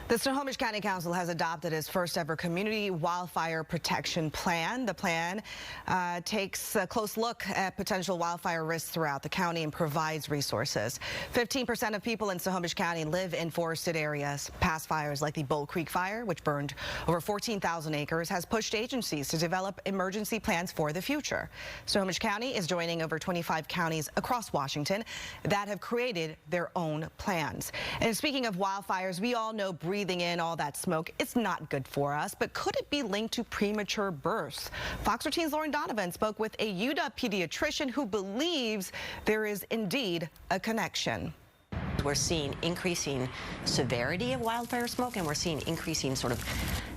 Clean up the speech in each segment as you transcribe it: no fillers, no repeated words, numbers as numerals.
The Snohomish County Council has adopted its first ever community wildfire protection plan. The plan takes a close look at potential wildfire risks throughout the county and provides resources. 15% of people in Snohomish County live in forested areas. Past fires like the Bull Creek fire, which burned over 14,000 acres, has pushed agencies to develop emergency plans for the future. Snohomish County is joining over 25 counties across Washington that have created their own plans. And speaking of wildfires, we all know breathing in all that smoke, it's not good for us, but could it be linked to premature births? Fox 13's Lauren Donovan spoke with a UW pediatrician who believes there is indeed a connection. We're seeing increasing severity of wildfire smoke, and we're seeing increasing sort of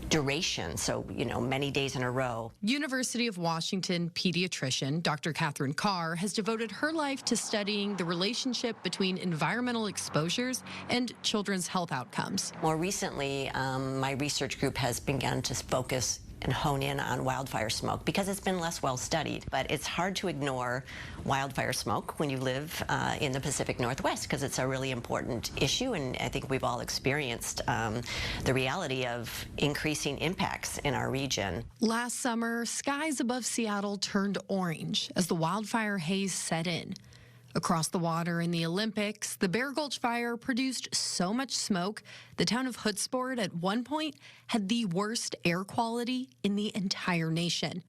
duration, so, many days in a row. University of Washington pediatrician Dr. Catherine Carr has devoted her life to studying the relationship between environmental exposures and children's health outcomes. More recently, my research group has begun to focus and hone in on wildfire smoke because it's been less well studied. But it's hard to ignore wildfire smoke when you live in the Pacific Northwest because it's a really important issue, and I think we've all experienced the reality of increasing impacts in our region. Last summer, skies above Seattle turned orange as the wildfire haze set in. Across the water in the Olympics, the Bear Gulch fire produced so much smoke, the town of Hoodsport at one point had the worst air quality in the entire nation.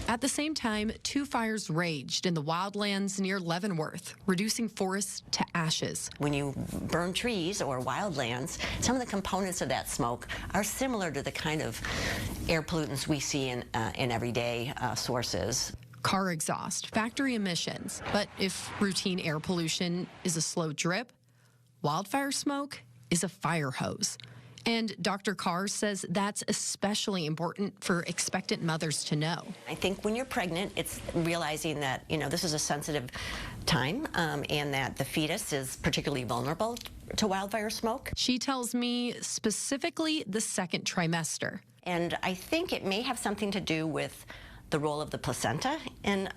At the same time, two fires raged in the wildlands near Leavenworth, reducing forests to ashes. When you burn trees or wildlands, some of the components of that smoke are similar to the kind of air pollutants we see in everyday sources. Car exhaust, factory emissions. But if routine air pollution is a slow drip, wildfire smoke is a fire hose. And Dr. Carr says that's especially important for expectant mothers to know. I think when you're pregnant, it's realizing that, this is a sensitive time and that the fetus is particularly vulnerable to wildfire smoke. She tells me specifically the second trimester. And I think it may have something to do with the role of the placenta in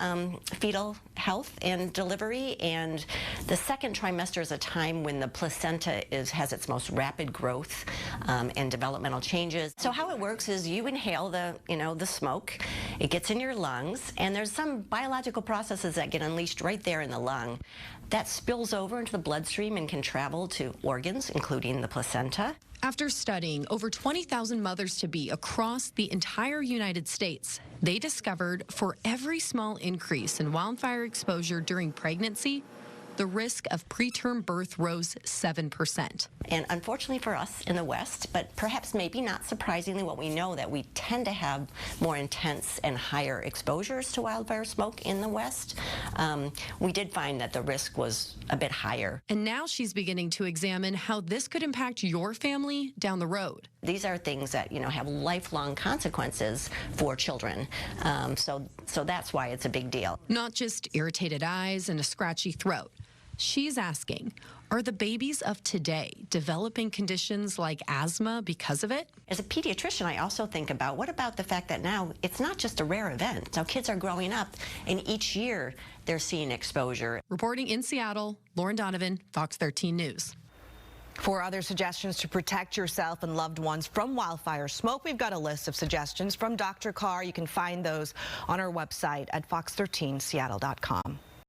fetal health and delivery, and the second trimester is a time when the placenta has its most rapid growth and developmental changes. So how it works is you inhale the smoke, it gets in your lungs, and there's some biological processes that get unleashed right there in the lung. That spills over into the bloodstream and can travel to organs, including the placenta. After studying over 20,000 mothers-to-be across the entire United States, they discovered for every small increase in wildfire exposure during pregnancy, the risk of preterm birth rose 7%. And unfortunately for us in the West, but perhaps maybe not surprisingly, what we know that we tend to have more intense and higher exposures to wildfire smoke in the West. We did find that the risk was a bit higher. And now she's beginning to examine how this could impact your family down the road. These are things that, have lifelong consequences for children. So that's why it's a big deal. Not just irritated eyes and a scratchy throat. She's asking, are the babies of today developing conditions like asthma because of it? As a pediatrician, I also think about what about the fact that now it's not just a rare event. Now kids are growing up, and each year they're seeing exposure. Reporting in Seattle, Lauren Donovan, Fox 13 News. For other suggestions to protect yourself and loved ones from wildfire smoke, we've got a list of suggestions from Dr. Carr. You can find those on our website at fox13seattle.com.